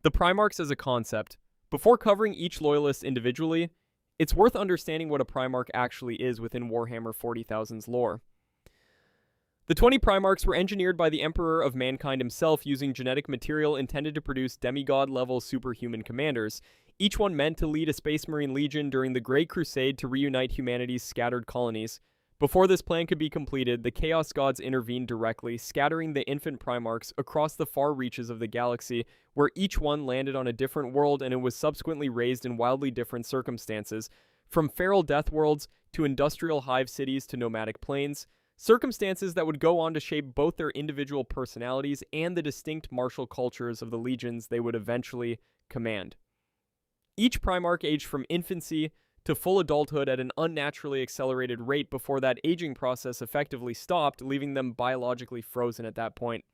The Primarchs as a concept. Before covering each Loyalist individually, it's worth understanding what a Primarch actually is within Warhammer 40,000's lore. The 20 Primarchs were engineered by the Emperor of Mankind himself using genetic material intended to produce demigod-level superhuman commanders, each one meant to lead a Space Marine Legion during the Great Crusade to reunite humanity's scattered colonies. Before this plan could be completed, the Chaos Gods intervened directly, scattering the infant Primarchs across the far reaches of the galaxy, where each one landed on a different world and it was subsequently raised in wildly different circumstances, from feral death worlds to industrial hive cities to nomadic plains, circumstances that would go on to shape both their individual personalities and the distinct martial cultures of the legions they would eventually command. Each Primarch aged from infancy to full adulthood at an unnaturally accelerated rate before that aging process effectively stopped, leaving them biologically frozen at that point.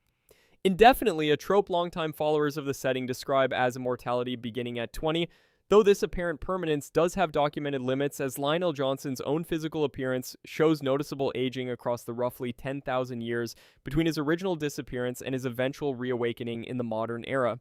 Indefinitely, a trope longtime followers of the setting describe as immortality beginning at 20, though this apparent permanence does have documented limits, as Lionel Johnson's own physical appearance shows noticeable aging across the roughly 10,000 years between his original disappearance and his eventual reawakening in the modern era.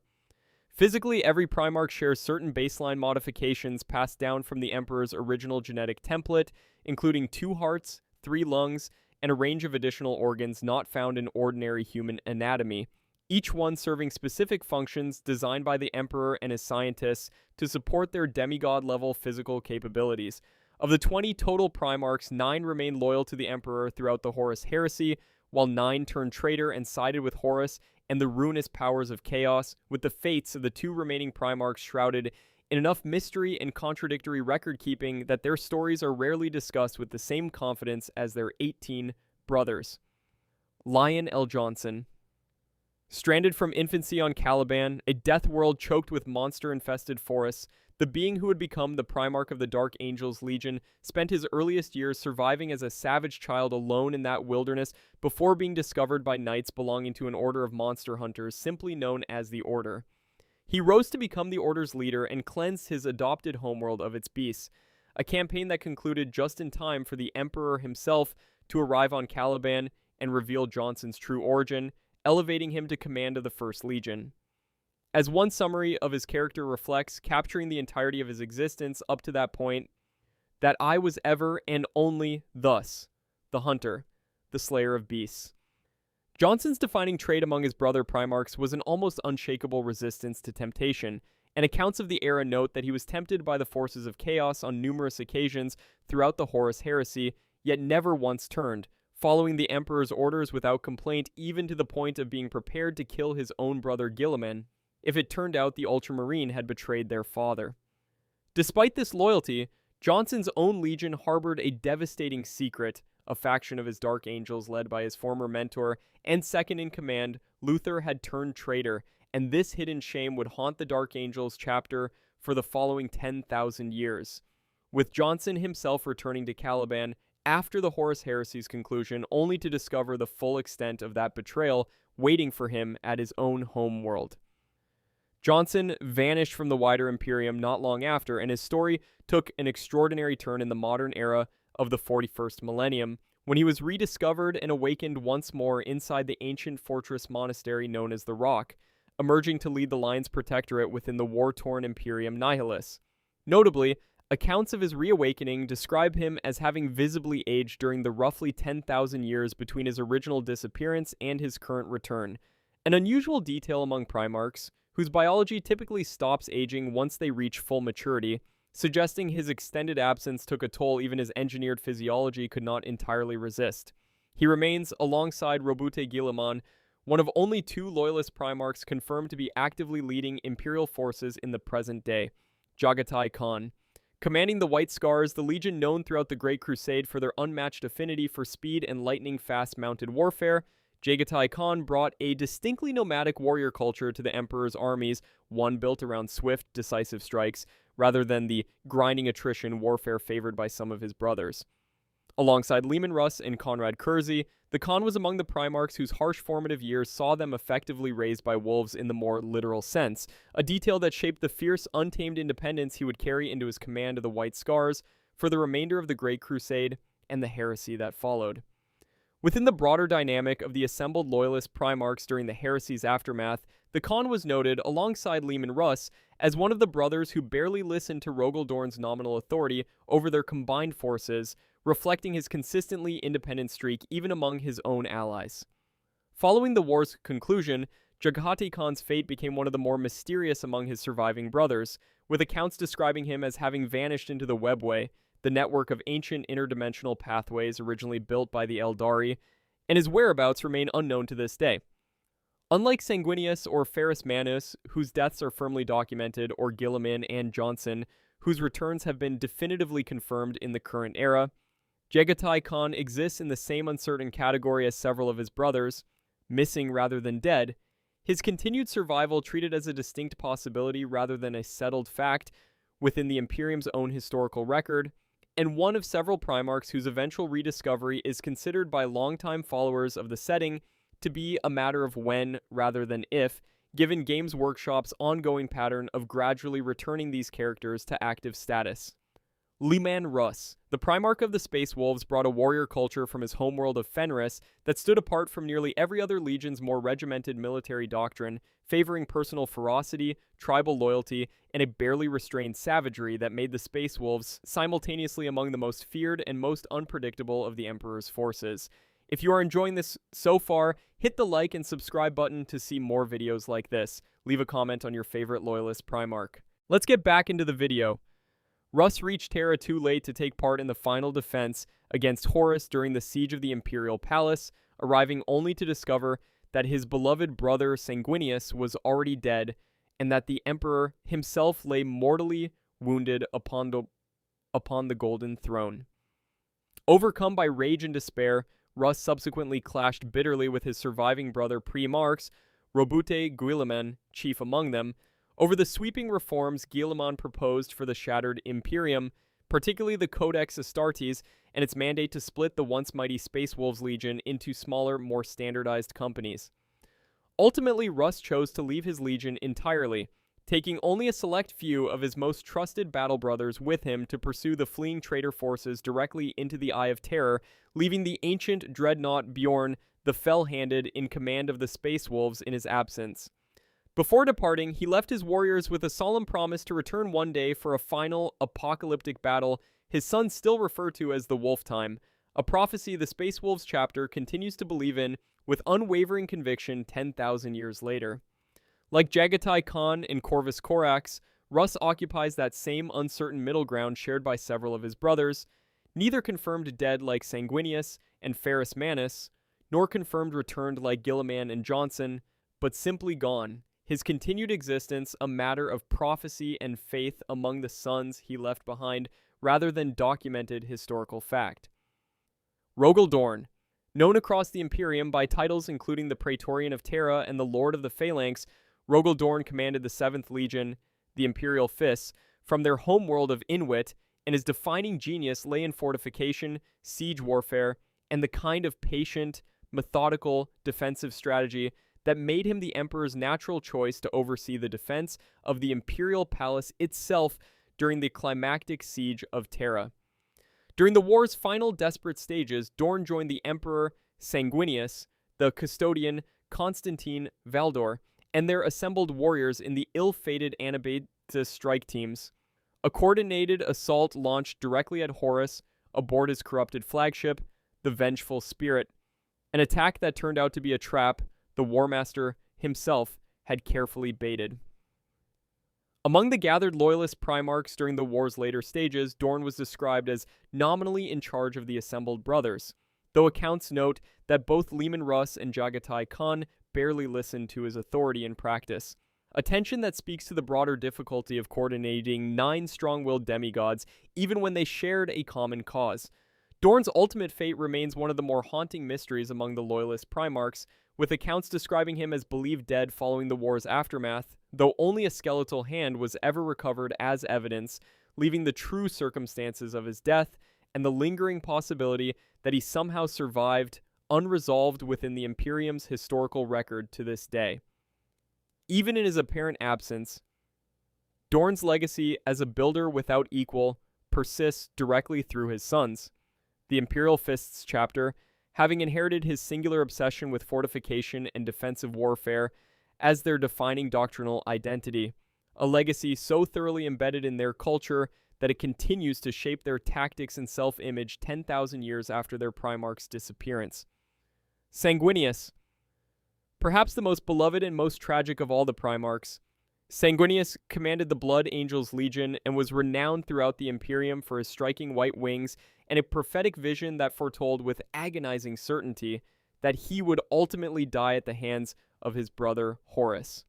Physically, every Primarch shares certain baseline modifications passed down from the Emperor's original genetic template, including 2 hearts, 3 lungs, and a range of additional organs not found in ordinary human anatomy, each one serving specific functions designed by the Emperor and his scientists to support their demigod-level physical capabilities. Of the 20 total Primarchs, 9 remained loyal to the Emperor throughout the Horus Heresy, while 9 turned traitor and sided with Horus and the ruinous powers of chaos, with the fates of the 2 remaining Primarchs shrouded in enough mystery and contradictory record-keeping that their stories are rarely discussed with the same confidence as their 18 brothers. Lion L. Jonson. Stranded from infancy on Caliban, a death world choked with monster-infested forests, the being who would become the Primarch of the Dark Angels Legion spent his earliest years surviving as a savage child alone in that wilderness before being discovered by knights belonging to an order of monster hunters simply known as the Order. He rose to become the Order's leader and cleansed his adopted homeworld of its beasts, a campaign that concluded just in time for the Emperor himself to arrive on Caliban and reveal Jonson's true origin, elevating him to command of the First Legion. As one summary of his character reflects, capturing the entirety of his existence up to that point, that I was ever and only thus, the hunter, the slayer of beasts. Jonson's defining trait among his brother Primarchs was an almost unshakable resistance to temptation, and accounts of the era note that he was tempted by the forces of chaos on numerous occasions throughout the Horus Heresy, yet never once turned, following the Emperor's orders without complaint, even to the point of being prepared to kill his own brother Guilliman, if it turned out the Ultramarine had betrayed their father. Despite this loyalty, Jonson's own legion harbored a devastating secret, a faction of his Dark Angels led by his former mentor and second-in-command, Luther, had turned traitor, and this hidden shame would haunt the Dark Angels chapter for the following 10,000 years, with Jonson himself returning to Caliban after the Horus Heresy's conclusion, only to discover the full extent of that betrayal waiting for him at his own home world. Jonson vanished from the wider Imperium not long after, and his story took an extraordinary turn in the modern era of the 41st millennium, when he was rediscovered and awakened once more inside the ancient fortress monastery known as the Rock, emerging to lead the Lion's Protectorate within the war-torn Imperium Nihilus. Notably, accounts of his reawakening describe him as having visibly aged during the roughly 10,000 years between his original disappearance and his current return, an unusual detail among Primarchs, whose biology typically stops aging once they reach full maturity, suggesting his extended absence took a toll even his engineered physiology could not entirely resist. He remains, alongside Roboute Guilliman, one of only 2 Loyalist Primarchs confirmed to be actively leading Imperial forces in the present day, Jagatai Khan. Commanding the White Scars, the legion known throughout the Great Crusade for their unmatched affinity for speed and lightning-fast mounted warfare, Jagatai Khan brought a distinctly nomadic warrior culture to the Emperor's armies, one built around swift, decisive strikes, rather than the grinding attrition warfare favored by some of his brothers. Alongside Leman Russ and Conrad Kersey, the Khan was among the Primarchs whose harsh formative years saw them effectively raised by wolves in the more literal sense, a detail that shaped the fierce, untamed independence he would carry into his command of the White Scars for the remainder of the Great Crusade and the heresy that followed. Within the broader dynamic of the assembled Loyalist Primarchs during the heresy's aftermath, The Khan was noted, alongside Leman Russ, as one of the brothers who barely listened to Rogal Dorn's nominal authority over their combined forces, reflecting his consistently independent streak even among his own allies. Following the war's conclusion, Jaghatai Khan's fate became one of the more mysterious among his surviving brothers, with accounts describing him as having vanished into the Webway, the network of ancient interdimensional pathways originally built by the Eldari, and his whereabouts remain unknown to this day. Unlike Sanguinius or Ferrus Manus, whose deaths are firmly documented, or Guilliman and Jonson, whose returns have been definitively confirmed in the current era, Jagatai Khan exists in the same uncertain category as several of his brothers, missing rather than dead, his continued survival treated as a distinct possibility rather than a settled fact within the Imperium's own historical record, and one of several Primarchs whose eventual rediscovery is considered by longtime followers of the setting to be a matter of when rather than if, given Games Workshop's ongoing pattern of gradually returning these characters to active status. Leman Russ, the Primarch of the Space Wolves, brought a warrior culture from his homeworld of Fenris that stood apart from nearly every other legion's more regimented military doctrine, favoring personal ferocity, tribal loyalty, and a barely restrained savagery that made the Space Wolves simultaneously among the most feared and most unpredictable of the Emperor's forces. If you are enjoying this so far, hit the like and subscribe button to see more videos like this. Leave a comment on your favorite Loyalist Primarch. Let's get back into the video. Russ reached Terra too late to take part in the final defense against Horus during the siege of the Imperial Palace, arriving only to discover that his beloved brother Sanguinius was already dead, and that the Emperor himself lay mortally wounded upon the Golden Throne. Overcome by rage and despair, Russ subsequently clashed bitterly with his surviving brother Primarchs, Roboute Guilliman, chief among them, over the sweeping reforms Guilliman proposed for the shattered Imperium, particularly the Codex Astartes and its mandate to split the once mighty Space Wolves Legion into smaller, more standardized companies. Ultimately, Russ chose to leave his legion entirely, taking only a select few of his most trusted battle brothers with him to pursue the fleeing traitor forces directly into the Eye of Terror, leaving the ancient dreadnought Bjorn the Fell-Handed in command of the Space Wolves in his absence. Before departing, he left his warriors with a solemn promise to return one day for a final apocalyptic battle his sons still refer to as the Wolf Time, a prophecy the Space Wolves chapter continues to believe in with unwavering conviction 10,000 years later. Like Jagatai Khan in Corvus Corax, Russ occupies that same uncertain middle ground shared by several of his brothers, neither confirmed dead like Sanguinius and Ferrus Manus, nor confirmed returned like Guilliman and Jonson, but simply gone, his continued existence a matter of prophecy and faith among the sons he left behind rather than documented historical fact. Rogal Dorn, known across the Imperium by titles including the Praetorian of Terra and the Lord of the Phalanx, Rogal Dorn commanded the 7th Legion, the Imperial Fists, from their homeworld of Inwit, and his defining genius lay in fortification, siege warfare, and the kind of patient, methodical, defensive strategy that made him the Emperor's natural choice to oversee the defense of the Imperial Palace itself during the climactic siege of Terra. During the war's final desperate stages, Dorn joined the Emperor Sanguinius, the custodian Constantine Valdor, and their assembled warriors in the ill-fated Anabatis strike teams. A coordinated assault launched directly at Horus aboard his corrupted flagship, the Vengeful Spirit, an attack that turned out to be a trap the War Master himself had carefully baited. Among the gathered Loyalist Primarchs during the war's later stages, Dorn was described as nominally in charge of the assembled brothers, though accounts note that both Leman Russ and Jagatai Khan barely listened to his authority in practice, a tension that speaks to the broader difficulty of coordinating 9 strong-willed demigods even when they shared a common cause. Dorn's ultimate fate remains one of the more haunting mysteries among the Loyalist Primarchs, with accounts describing him as believed dead following the war's aftermath, though only a skeletal hand was ever recovered as evidence, leaving the true circumstances of his death and the lingering possibility that he somehow survived unresolved within the Imperium's historical record to this day. Even in his apparent absence, Dorn's legacy as a builder without equal persists directly through his sons. The Imperial Fists chapter, having inherited his singular obsession with fortification and defensive warfare, as their defining doctrinal identity, a legacy so thoroughly embedded in their culture that it continues to shape their tactics and self-image 10,000 years after their Primarch's disappearance. Sanguinius. Perhaps the most beloved and most tragic of all the Primarchs, Sanguinius commanded the Blood Angels Legion and was renowned throughout the Imperium for his striking white wings and a prophetic vision that foretold with agonizing certainty that he would ultimately die at the hands of his brother Horus.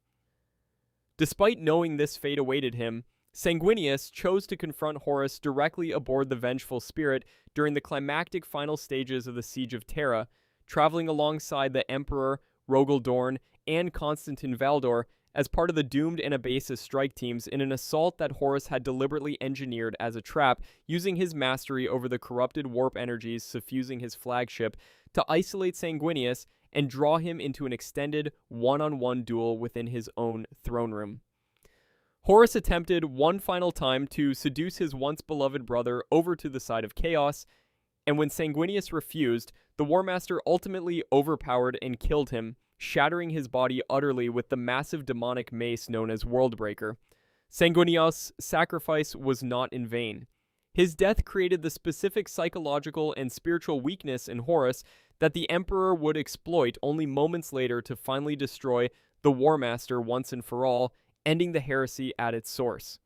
Despite knowing this fate awaited him, Sanguinius chose to confront Horus directly aboard the Vengeful Spirit during the climactic final stages of the Siege of Terra, traveling alongside the Emperor, Rogal Dorn, and Constantine Valdor as part of the Doomed and Abasis strike teams in an assault that Horus had deliberately engineered as a trap, using his mastery over the corrupted warp energies suffusing his flagship to isolate Sanguinius and draw him into an extended one-on-one duel within his own throne room. Horus attempted one final time to seduce his once-beloved brother over to the side of chaos, and when Sanguinius refused, the War Master ultimately overpowered and killed him, shattering his body utterly with the massive demonic mace known as Worldbreaker. Sanguinius' sacrifice was not in vain. His death created the specific psychological and spiritual weakness in Horus that the Emperor would exploit only moments later to finally destroy the War Master once and for all, ending the heresy at its source.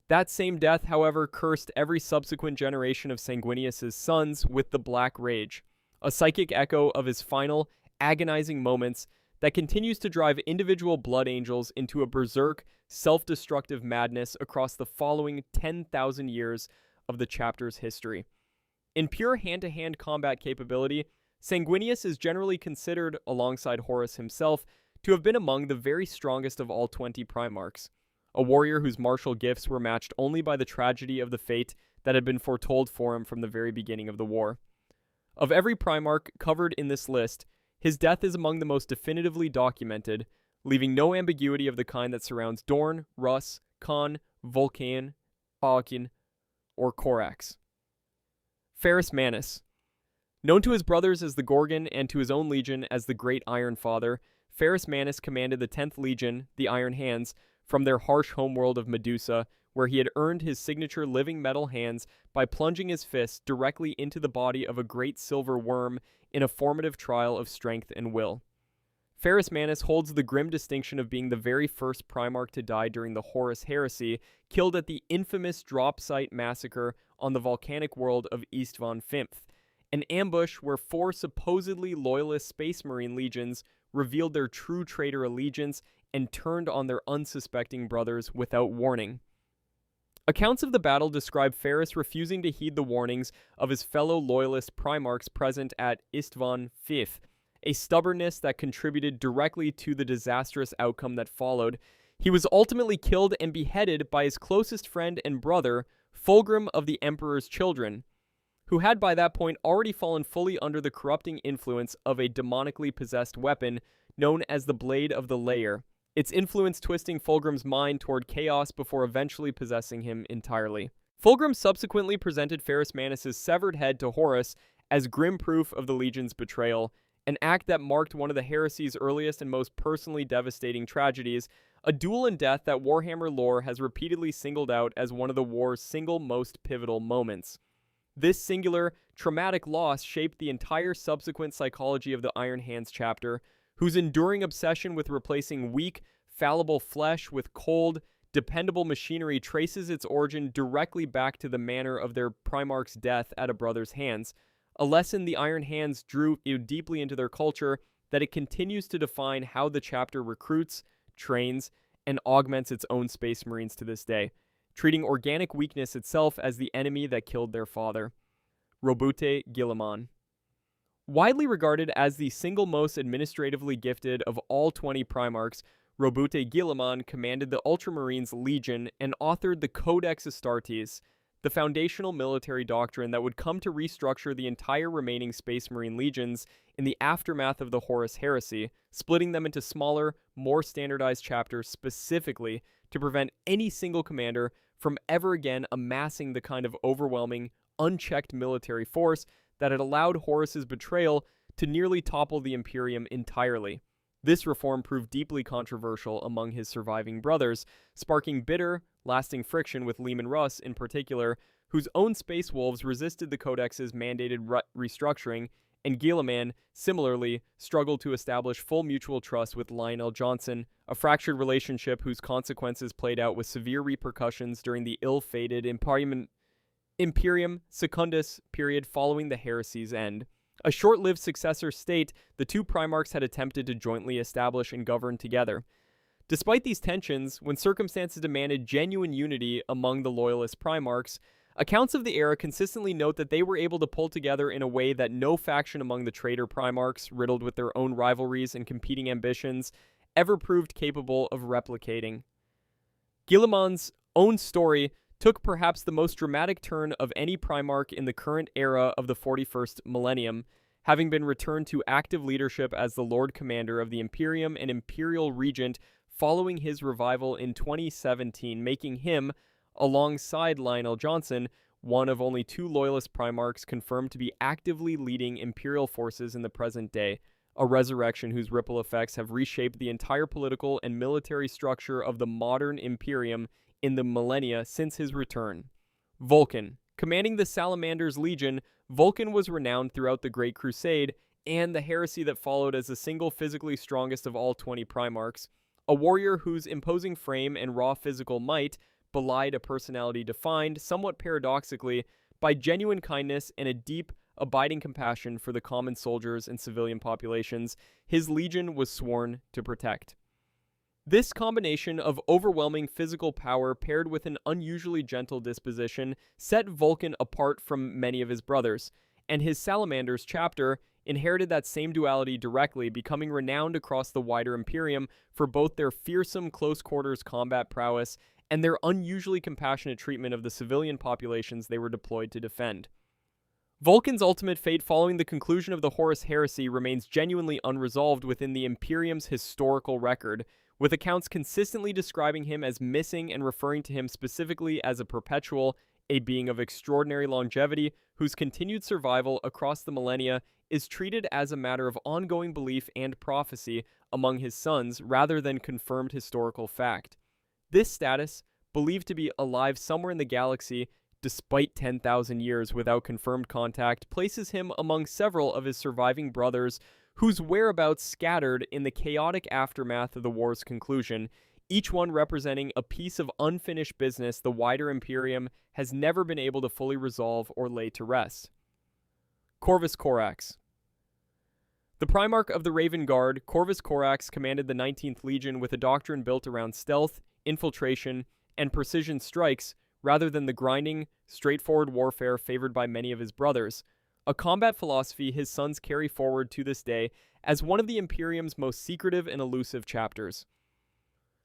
That same death, however, cursed every subsequent generation of Sanguinius' sons with the Black Rage, a psychic echo of his final, agonizing moments that continues to drive individual Blood Angels into a berserk, self-destructive madness across the following 10,000 years of the chapter's history. In pure hand-to-hand combat capability, Sanguinius is generally considered, alongside Horus himself, to have been among the very strongest of all 20 Primarchs, a warrior whose martial gifts were matched only by the tragedy of the fate that had been foretold for him from the very beginning of the war. Of every Primarch covered in this list, his death is among the most definitively documented, leaving no ambiguity of the kind that surrounds Dorn, Russ, Khan, Vulkan, Vulkan, or Corax. Ferrus Manus. Known to his brothers as the Gorgon and to his own legion as the Great Iron Father, Ferrus Manus commanded the 10th Legion, the Iron Hands, from their harsh homeworld of Medusa, where he had earned his signature living metal hands by plunging his fists directly into the body of a great silver worm in a formative trial of strength and will. Ferrus Manus holds the grim distinction of being the very first Primarch to die during the Horus Heresy, killed at the infamous drop site massacre on the volcanic world of Istvan V, an ambush where 4 supposedly loyalist Space Marine legions revealed their true traitor allegiance and turned on their unsuspecting brothers without warning. Accounts of the battle describe Ferrus refusing to heed the warnings of his fellow Loyalist Primarchs present at Istvan V, a stubbornness that contributed directly to the disastrous outcome that followed. He was ultimately killed and beheaded by his closest friend and brother, Fulgrim of the Emperor's Children, who had by that point already fallen fully under the corrupting influence of a demonically possessed weapon known as the Blade of the Layer, its influence twisting Fulgrim's mind toward chaos before eventually possessing him entirely. Fulgrim subsequently presented Ferrus Manus' severed head to Horus as grim proof of the Legion's betrayal, an act that marked one of the heresy's earliest and most personally devastating tragedies, a duel in death that Warhammer lore has repeatedly singled out as one of the war's single most pivotal moments. This singular, traumatic loss shaped the entire subsequent psychology of the Iron Hands chapter, whose enduring obsession with replacing weak, fallible flesh with cold, dependable machinery traces its origin directly back to the manner of their Primarch's death at a brother's hands, a lesson the Iron Hands drew deeply into their culture that it continues to define how the chapter recruits, trains, and augments its own Space Marines to this day, treating organic weakness itself as the enemy that killed their father. Roboute Guilliman. Widely regarded as the single most administratively gifted of all 20 Primarchs, Roboute Guilliman commanded the Ultramarines Legion and authored the Codex Astartes, the foundational military doctrine that would come to restructure the entire remaining Space Marine legions in the aftermath of the Horus Heresy, splitting them into smaller, more standardized chapters specifically to prevent any single commander from ever again amassing the kind of overwhelming, unchecked military force that had allowed Horus's betrayal to nearly topple the Imperium entirely. This reform proved deeply controversial among his surviving brothers, sparking bitter, lasting friction with Leman Russ in particular, whose own Space Wolves resisted the Codex's mandated restructuring, and Guilliman, similarly, struggled to establish full mutual trust with Lionel Jonson, a fractured relationship whose consequences played out with severe repercussions during the ill-fated Imperium Secundus period following the heresy's end. A short-lived successor state, the two Primarchs had attempted to jointly establish and govern together. Despite these tensions, when circumstances demanded genuine unity among the Loyalist Primarchs, accounts of the era consistently note that they were able to pull together in a way that no faction among the traitor Primarchs, riddled with their own rivalries and competing ambitions, ever proved capable of replicating. Guilliman's own story took perhaps the most dramatic turn of any Primarch in the current era of the 41st millennium, having been returned to active leadership as the Lord Commander of the Imperium and Imperial Regent following his revival in 2017, making him, alongside Lionel Jonson, one of only two Loyalist Primarchs confirmed to be actively leading Imperial forces in the present day, a resurrection whose ripple effects have reshaped the entire political and military structure of the modern Imperium in the millennia since his return. Vulkan. Commanding the Salamander's Legion, Vulkan was renowned throughout the Great Crusade and the heresy that followed as the single physically strongest of all 20 Primarchs, a warrior whose imposing frame and raw physical might belied a personality defined, somewhat paradoxically, by genuine kindness and a deep, abiding compassion for the common soldiers and civilian populations his legion was sworn to protect. This combination of overwhelming physical power paired with an unusually gentle disposition set Vulkan apart from many of his brothers, and his Salamanders chapter inherited that same duality directly, becoming renowned across the wider Imperium for both their fearsome close-quarters combat prowess and their unusually compassionate treatment of the civilian populations they were deployed to defend. Vulkan's ultimate fate following the conclusion of the Horus Heresy remains genuinely unresolved within the Imperium's historical record, with accounts consistently describing him as missing and referring to him specifically as a perpetual, a being of extraordinary longevity whose continued survival across the millennia is treated as a matter of ongoing belief and prophecy among his sons rather than confirmed historical fact. This status, believed to be alive somewhere in the galaxy despite 10,000 years without confirmed contact, places him among several of his surviving brothers whose whereabouts scattered in the chaotic aftermath of the war's conclusion, each one representing a piece of unfinished business the wider Imperium has never been able to fully resolve or lay to rest. Corvus Corax. The Primarch of the Raven Guard, Corvus Corax commanded the 19th Legion with a doctrine built around stealth, infiltration, and precision strikes rather than the grinding, straightforward warfare favored by many of his brothers, a combat philosophy his sons carry forward to this day as one of the Imperium's most secretive and elusive chapters.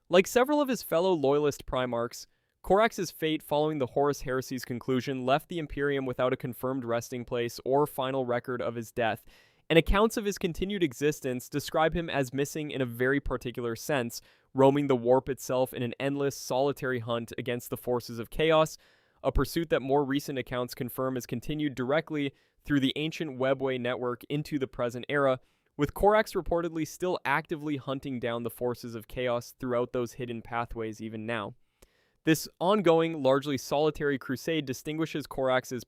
Like several of his fellow Loyalist Primarchs, Corax's fate following the Horus Heresy's conclusion left the Imperium without a confirmed resting place or final record of his death, and accounts of his continued existence describe him as missing in a very particular sense, roaming the warp itself in an endless, solitary hunt against the forces of chaos, a pursuit that more recent accounts confirm has continued directly through the ancient webway network into the present era, with Corax reportedly still actively hunting down the forces of chaos throughout those hidden pathways even now. This ongoing, largely solitary crusade distinguishes Corax's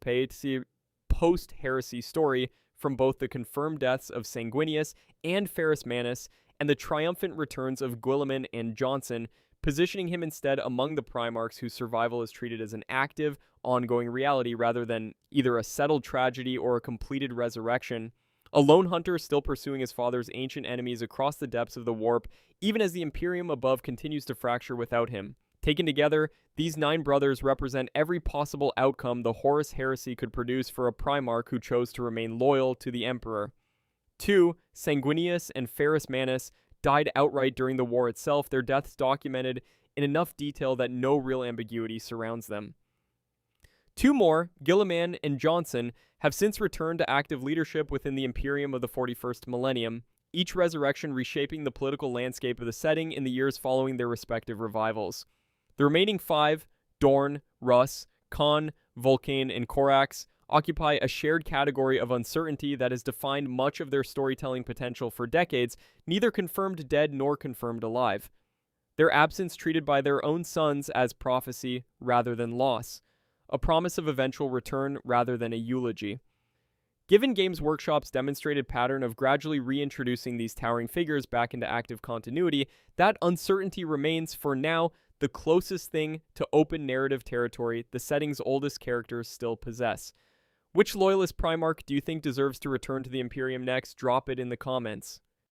post-heresy story from both the confirmed deaths of Sanguinius and Ferrus Manus and the triumphant returns of Guilliman and Jonson, positioning him instead among the Primarchs whose survival is treated as an active, ongoing reality rather than either a settled tragedy or a completed resurrection. A lone hunter still pursuing his father's ancient enemies across the depths of the warp, even as the Imperium above continues to fracture without him. Taken together, these 9 brothers represent every possible outcome the Horus Heresy could produce for a Primarch who chose to remain loyal to the Emperor. 2. Sanguinius and Ferrus Manus died outright during the war itself, their deaths documented in enough detail that no real ambiguity surrounds them. 2 more, Guilliman and Jonson, have since returned to active leadership within the Imperium of the 41st millennium, each resurrection reshaping the political landscape of the setting in the years following their respective revivals. The remaining 5, Dorn, Russ, Khan, Vulkan, and Corax, occupy a shared category of uncertainty that has defined much of their storytelling potential for decades, neither confirmed dead nor confirmed alive. Their absence treated by their own sons as prophecy rather than loss, a promise of eventual return rather than a eulogy. Given Games Workshop's demonstrated pattern of gradually reintroducing these towering figures back into active continuity, that uncertainty remains, for now, the closest thing to open narrative territory the setting's oldest characters still possess. Which Loyalist Primarch do you think deserves to return to the Imperium next? Drop it in the comments.